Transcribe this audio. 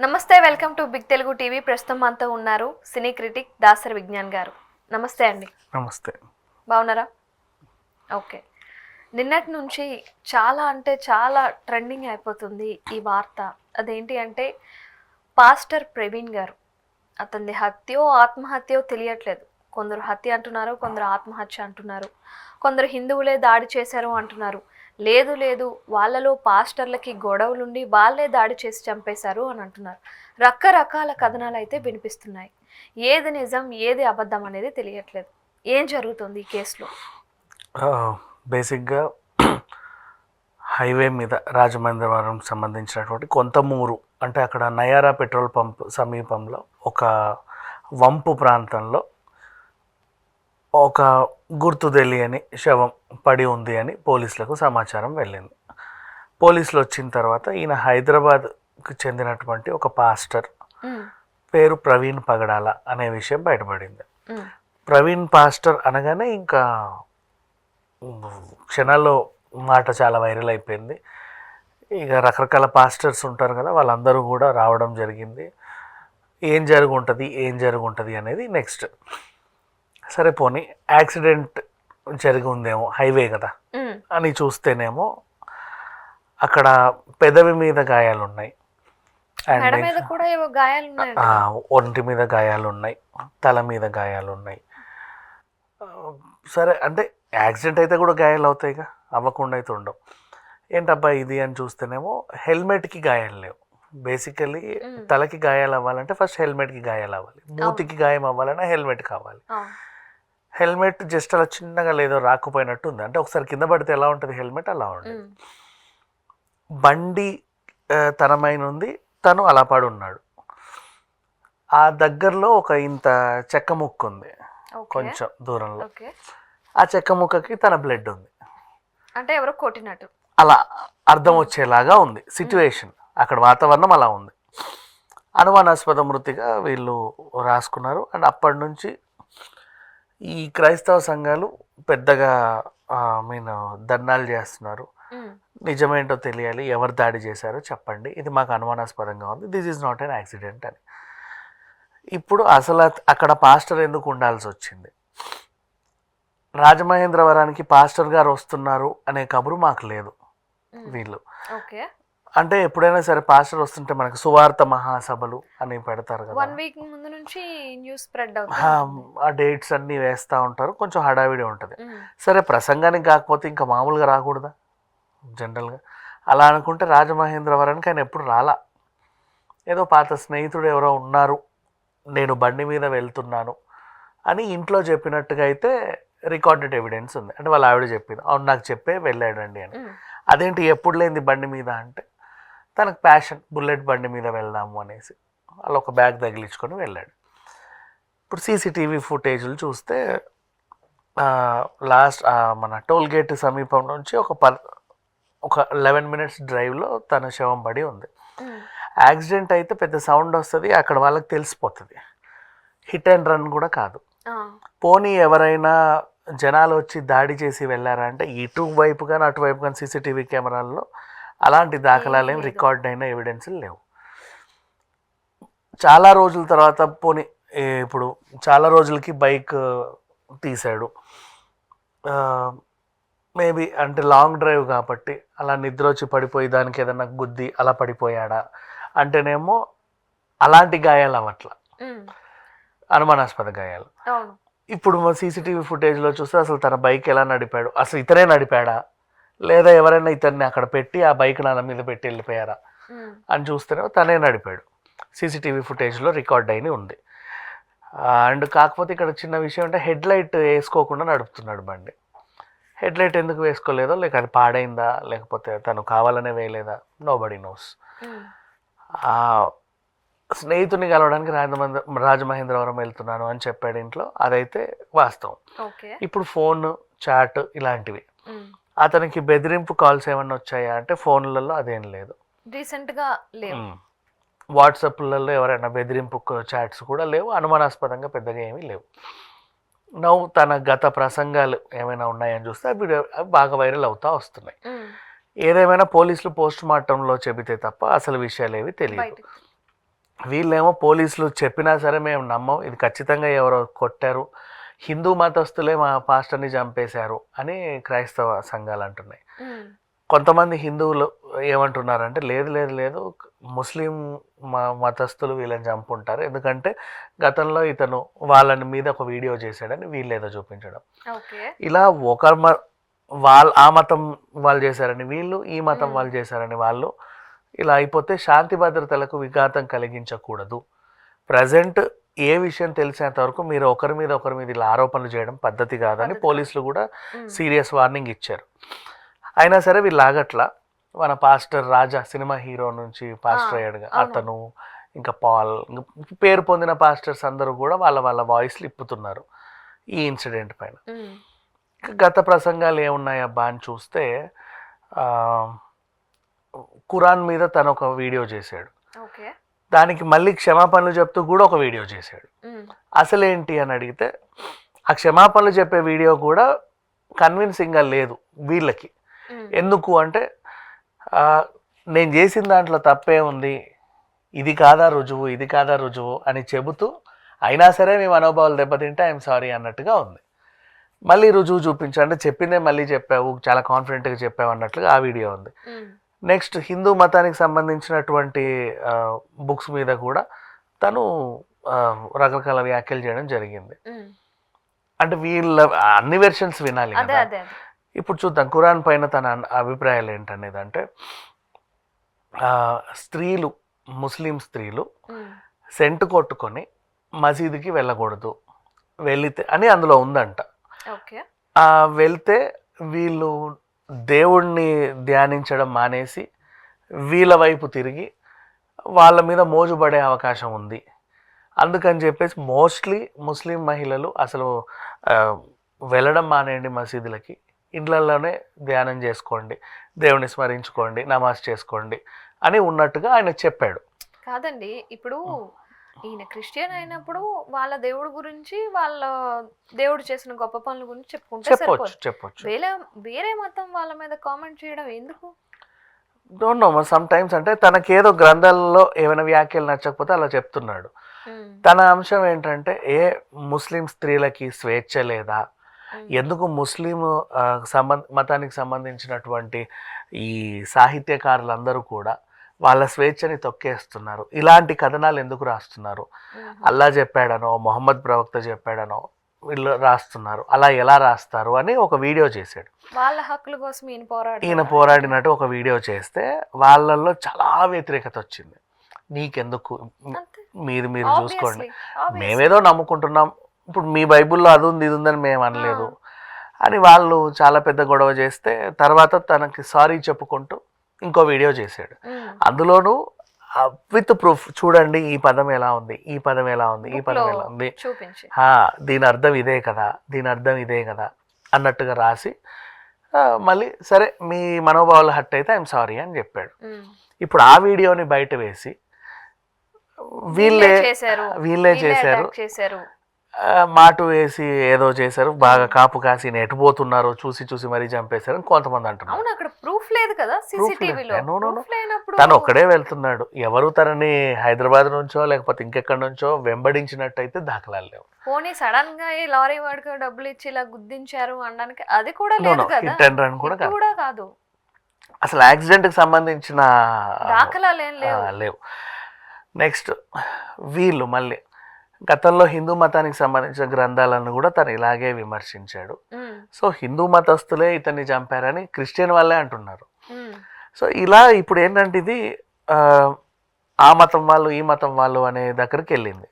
నమస్తే, welcome to big Telugu TV. ప్రస్తుతం మనతో ఉన్నారు సినీ క్రిటిక్ దాసరి విజ్ఞాన్ గారు. నమస్తే అండి. నమస్తే. బాగున్నారా? ఓకే. నిన్నటి నుంచి చాలా అంటే చాలా ట్రెండింగ్ అయిపోతుంది ఈ వార్త. అదేంటి అంటే పాస్టర్ ప్రవీణ్ గారు, అతనిది హత్యో ఆత్మహత్యో తెలియట్లేదు. కొందరు హత్య అంటున్నారు, కొందరు ఆత్మహత్య అంటున్నారు, కొందరు హిందువులే దాడి చేశారు అంటున్నారు. లేదు లేదు, వాళ్ళలో పాస్టర్లకి గొడవలుండి వాళ్ళే దాడి చేసి చంపేశారు అని అంటున్నారు. రకరకాల కథనాలు అయితే వినిపిస్తున్నాయి. ఏది నిజం ఏది అబద్ధం అనేది తెలియట్లేదు. ఏం జరుగుతుంది ఈ కేసులో? బేసిక్గా హైవే మీద రాజమహేంద్రవరం సంబంధించినటువంటి కొంతమూరు అంటే అక్కడ నయారా పెట్రోల్ పంప్ సమీపంలో ఒక వంపు ప్రాంతంలో ఒక గుర్తు తెలియని శవం పడి ఉంది అని పోలీసులకు సమాచారం వెళ్ళింది. పోలీసులు వచ్చిన తర్వాత ఈయన హైదరాబాద్కి చెందినటువంటి ఒక పాస్టర్, పేరు ప్రవీణ్ పగడాల అనే విషయం బయటపడింది. ప్రవీణ్ పాస్టర్ అనగానే ఇంకా క్షణాల్లో మాట చాలా వైరల్ అయిపోయింది. ఇక రకరకాల పాస్టర్స్ ఉంటారు కదా, వాళ్ళందరూ కూడా రావడం జరిగింది. ఏం జరుగుంటుంది అనేది నెక్స్ట్. సరే పోనీ యాక్సిడెంట్ జరిగి ఉందేమో, హైవే కదా అని చూస్తేనేమో అక్కడ పెదవి మీద గాయాలు ఉన్నాయి, ఒంటి మీద గాయాలు ఉన్నాయి, తల మీద గాయాలు ఉన్నాయి. సరే అంటే యాక్సిడెంట్ అయితే కూడా గాయాలు అవుతాయిగా, అవ్వకుండా అయితే ఉండవు. ఏంటబ్బా ఇది అని చూస్తేనేమో హెల్మెట్కి గాయాలు లేవు. బేసికలీ తలకి గాయాలు అవ్వాలంటే ఫస్ట్ హెల్మెట్కి గాయాలు అవ్వాలి, మూతికి గాయం అవ్వాలన్నా హెల్మెట్ కావాలి. హెల్మెట్ జస్ట్ అలా చిన్నగా లేదో రాకపోయినట్టు ఉంది. అంటే ఒకసారి కింద పడితే ఎలా ఉంటుంది హెల్మెట్, అలా ఉంటుంది. బండి తనమైన ఉంది, తను అలా పడి ఉన్నాడు. ఆ దగ్గరలో ఒక ఇంత చెక్క ముక్క ఉంది కొంచెం దూరంలో. ఆ చెక్క ముక్కకి తన బ్లడ్ ఉంది, అంటే ఎవరో కొట్టినట్టు అలా అర్థం వచ్చేలాగా ఉంది సిచ్యువేషన్. అక్కడ వాతావరణం అలా ఉంది. అనుమానాస్పద మృతిగా వీళ్ళు రాసుకున్నారు. అండ్ అప్పటి నుంచి ఈ క్రైస్తవ సంఘాలు పెద్దగా ధర్నాలు చేస్తున్నారు. నిజమేంటో తెలియాలి, ఎవరు దాడి చేశారో చెప్పండి, ఇది మాకు అనుమానాస్పదంగా ఉంది, this is not an accident అని. ఇప్పుడు అసలు అక్కడ పాస్టర్ ఎందుకు ఉండాల్సి వచ్చింది? రాజమహేంద్రవరానికి పాస్టర్ గారు వస్తున్నారు అనే కబురు మాకు లేదు. వీళ్ళు అంటే ఎప్పుడైనా సరే పాస్టర్ వస్తుంటే మనకు సువార్త మహాసభలు అని పెడతారు కదా, 1 వీక్ ముందు నుంచి న్యూస్ స్ప్రెడ్ అవుతుంది. ఆ డేట్స్ అన్నీ వేస్తూ ఉంటారు, కొంచెం హడావిడి ఉంటుంది. సరే ప్రసంగానికి కాకపోతే ఇంకా మామూలుగా రాకూడదా జనరల్గా? అలా అనుకుంటే రాజమహేంద్రవరానికి ఆయన ఎప్పుడు రాలా. ఏదో పాత స్నేహితుడు ఎవరో ఉన్నారు, నేను బండి మీద వెళ్తున్నాను అని ఇంట్లో చెప్పినట్టుగా అయితే రికార్డెడ్ ఎవిడెన్స్ ఉంది. అంటే వాళ్ళ ఆవిడ చెప్పింది, అవును నాకు చెప్పే వెళ్ళాడండి అని. అదేంటి ఎప్పుడు లేనిది బండి మీద అంటే, తనకు ప్యాషన్, బుల్లెట్ బండి మీద వెళ్దాము అనేసి వాళ్ళు ఒక బ్యాగ్ తగిలించుకొని వెళ్ళాడు. ఇప్పుడు సీసీటీవీ ఫుటేజ్లు చూస్తే లాస్ట్ మన టోల్ గేట్ సమీపం నుంచి ఒక 11 minutes డ్రైవ్లో తన శవం పడి ఉంది. యాక్సిడెంట్ అయితే పెద్ద సౌండ్ వస్తుంది, అక్కడ వాళ్ళకి తెలిసిపోతుంది. హిట్ అండ్ రన్ కూడా కాదు. పోనీ ఎవరైనా జనాలు వచ్చి దాడి చేసి వెళ్ళారా అంటే, ఇటువైపు కానీ అటువైపు కానీ సీసీటీవీ కెమెరాల్లో అలాంటి దాఖలాలు ఏం రికార్డ్ అయిన ఎవిడెన్స్లు లేవు. చాలా రోజుల తర్వాత పోనీ ఇప్పుడు చాలా రోజులకి బైక్ తీశాడు, మేబీ అంటే లాంగ్ డ్రైవ్ కాబట్టి అలా నిద్ర వచ్చి పడిపోయి దానికి ఏదైనా గుద్ది అలా పడిపోయాడా అంటేనేమో అలాంటి గాయాలు అవ్వట్లా, అనుమానాస్పద గాయాలు. ఇప్పుడు సీసీటీవీ ఫుటేజ్లో చూస్తే అసలు తన బైక్ ఎలా నడిపాడు, అసలు ఇతనే నడిపాడా లేదా ఎవరైనా ఇతన్ని అక్కడ పెట్టి ఆ బైక్ నాన్న మీద పెట్టి వెళ్ళిపోయారా అని చూస్తేనే తనే నడిపాడు. సీసీటీవీ ఫుటేజ్లో రికార్డ్ అయిన ఉంది. అండ్ కాకపోతే ఇక్కడ చిన్న విషయం అంటే హెడ్ లైట్ వేసుకోకుండా నడుపుతున్నాడు బండి. హెడ్ లైట్ ఎందుకు వేసుకోలేదో, లేక అది పాడైందా, లేకపోతే తను కావాలనే వేయలేదా, నోబడీ నోస్. స్నేహితుని కలవడానికి రాజమహేంద్రవరం వెళ్తున్నాను అని చెప్పాడు ఇంట్లో, అదైతే వాస్తవం. ఇప్పుడు ఫోన్ చాట్ ఇలాంటివి, అతనికి బెదిరింపు కాల్స్ ఏమన్నా వచ్చాయా అంటే ఫోన్లలో అదేం లేదు, రీసెంట్గా లేవు. వాట్సాప్లలో ఎవరైనా బెదిరింపు చాట్స్ కూడా లేవు, అనుమానాస్పదంగా పెద్దగా ఏమీ లేవు. నవ్వు తన గత ప్రసంగాలు ఏమైనా ఉన్నాయని చూస్తే అవి బాగా వైరల్ అవుతా వస్తున్నాయి. ఏదేమైనా పోలీసులు పోస్ట్ మార్టంలో చెబితే తప్ప అసలు విషయాలు ఏవి తెలియదు. వీళ్ళేమో పోలీసులు చెప్పినా సరే మేము నమ్మం, ఇది ఖచ్చితంగా ఎవరో కొట్టారు, హిందూ మతస్థులే మా పాస్టర్ని చంపేశారు అని క్రైస్తవ సంఘాలు అంటున్నాయి. కొంతమంది హిందువులు ఏమంటున్నారంటే లేదు లేదు లేదు, ముస్లిం మతస్థులు వీళ్ళని చంపుంటారు, ఎందుకంటే గతంలో ఇతను వాళ్ళని మీద ఒక వీడియో చేశాడని వీళ్ళేదో చూపించడం. ఇలా ఆ మతం వాళ్ళు చేశారని వీళ్ళు, ఈ మతం వాళ్ళు చేశారని వాళ్ళు, ఇలా అయిపోతే శాంతి భద్రతలకు విఘాతం కలిగించకూడదు. ప్రజెంట్ ఏ విషయం తెలిసేంత వరకు మీరు ఒకరి మీద ఇలా ఆరోపణలు చేయడం పద్ధతి కాదని పోలీసులు కూడా సీరియస్ వార్నింగ్ ఇచ్చారు. అయినా సరే వీళ్ళు ఆగట్లా. మన పాస్టర్ రాజా, సినిమా హీరో నుంచి పాస్టర్ అయ్యాడుగా అతను, ఇంకా పాల్, పేరు పొందిన పాస్టర్స్ అందరూ కూడా వాళ్ళ వాయిస్లు ఇప్పుతున్నారు ఈ ఇన్సిడెంట్ పైన. గత ప్రసంగాలు ఏమున్నాయబ్బా అని చూస్తే ఖురాన్ మీద తను ఒక వీడియో చేశాడు, దానికి మళ్ళీ క్షమాపణలు చెప్తూ కూడా ఒక వీడియో చేశాడు. అసలేంటి అని అడిగితే ఆ క్షమాపణలు చెప్పే వీడియో కూడా కన్విన్సింగ్గా లేదు వీళ్ళకి. ఎందుకు అంటే నేను చేసిన దాంట్లో తప్పే ఉంది, ఇది కాదా రుజువు అని చెబుతూ అయినా సరే మీ మనోభావాలు దెబ్బతింటే ఐఎమ్ సారీ అన్నట్టుగా ఉంది. మళ్ళీ రుజువు చూపించు అంటే చెప్పిందే మళ్ళీ చెప్పావు, చాలా కాన్ఫిడెంట్గా చెప్పావు అన్నట్లుగా ఆ వీడియో ఉంది. నెక్స్ట్ హిందూ మతానికి సంబంధించినటువంటి బుక్స్ మీద కూడా తను రకరకాల వ్యాఖ్యలు చేయడం జరిగింది. అంటే వీళ్ళ అన్ని వెర్షన్స్ వినాలి కదా. ఇప్పుడు చూద్దాం ఖురాన్ పైన తన అభిప్రాయాలు ఏంటనేది. అంటే స్త్రీలు, ముస్లిం స్త్రీలు సెంటు కొట్టుకొని మసీదుకి వెళ్ళకూడదు, వెళితే అని అందులో ఉందంట. వెళ్తే వీళ్ళు దేవుణ్ణి ధ్యానించడం మానేసి వీళ్ళ వైపు తిరిగి వాళ్ళ మీద మోజుపడే అవకాశం ఉంది. అందుకని చెప్పేసి మోస్ట్లీ ముస్లిం మహిళలు అసలు వెళ్ళడం మానేయండి మసీదులకి, ఇండ్లలోనే ధ్యానం చేసుకోండి, దేవుని స్మరించుకోండి, నమాజ్ చేసుకోండి అని ఉన్నట్టుగా ఆయన చెప్పాడు. కాదండి, ఇప్పుడు ఈయన క్రిస్టియన్ అయినప్పుడు వాళ్ళ దేవుడి గురించి, వాళ్ళ దేవుడు చేసిన గొప్ప పనుల గురించి చెప్పొచ్చు. వేరే మతం వాళ్ళ మీద కామెంట్ చేయడం ఎందుకు? డోంట్ నో, సమ్ టైమ్స్ అంటే తనకేదో గ్రంథాలలో ఏమైనా వ్యాఖ్యలు నచ్చకపోతే అలా చెప్తున్నాడు. తన అంశం ఏంటంటే ముస్లిం స్త్రీలకి స్వేచ్ఛ లేదా, ఎందుకు ముస్లిం మతానికి సంబంధించినటువంటి ఈ సాహిత్యకారులందరూ కూడా వాళ్ళ స్వేచ్ఛని తొక్కేస్తున్నారు, ఇలాంటి కథనాలు ఎందుకు రాస్తున్నారు, అల్లా చెప్పాడనో మొహమ్మద్ ప్రవక్త చెప్పాడనో వీళ్ళు రాస్తున్నారు, అలా ఎలా రాస్తారు అని ఒక వీడియో చేశాడు. వాళ్ళ హక్కుల కోసం ఈయన పోరాడినట్టు ఒక వీడియో చేస్తే వాళ్ళల్లో చాలా వ్యతిరేకత వచ్చింది. నీకెందుకు, మీరు చూసుకోండి, మేమేదో నమ్ముకుంటున్నాం, ఇప్పుడు మీ బైబుల్లో అది ఉంది ఇది ఉందని మేము అనలేదు అని వాళ్ళు చాలా పెద్ద గొడవ చేస్తే తర్వాత తనకి సారీ చెప్పుకుంటూ ఇంకో వీడియో చేశాడు. అందులోనూ విత్ ప్రూఫ్, చూడండి ఈ పదం ఎలా ఉంది, ఈ పదం ఎలా ఉంది, ఈ పదం ఎలా ఉంది, దీని అర్థం ఇదే కదా, దీని అర్థం ఇదే కదా అన్నట్టుగా రాసి మళ్ళీ సరే మీ మనోభావాలు హట్ అయితే ఐఎమ్ సారీ అని చెప్పాడు. ఇప్పుడు ఆ వీడియోని బయట వేసి వీళ్ళే చేశారు, మాటు వేసి ఏదో చేశారు, బాగా కాపు కాసి ఎటుపోతున్నారో చూసి మరీ చంపేశారు అని కొంతమంది అంటున్నారు. అక్కడ ప్రూఫ్ లేదు కదా, తను ఒక్కడే వెళ్తున్నాడు, ఎవరు తనని హైదరాబాద్ నుంచో లేకపోతే ఇంకెక్కడి నుంచో వెంబడించినట్టయితే దాఖలాలు లేవు. పోనీ సడన్ గా ఈ లారీ వాడికి డబ్బులు ఇచ్చి ఇలా గుద్దించారు అనడానికి అది కూడా లేదు కదా, హిట్ అండ్ రన్ కూడా కాదు, అసలు యాక్సిడెంట్ కి సంబంధించిన దాఖలాలు ఏం లేవు. నెక్స్ట్ వీళ్ళు మళ్ళీ గతంలో హిందూ మతానికి సంబంధించిన గ్రంథాలను కూడా తను ఇలాగే విమర్శించాడు. సో హిందూ మతస్థులే ఇతన్ని చంపారని క్రిస్టియన్ వాళ్ళే అంటున్నారు. సో ఇలా ఇప్పుడు ఏంటంటే ఇది ఆ మతం వాళ్ళు ఈ మతం వాళ్ళు అనే దగ్గరికి వెళ్ళింది.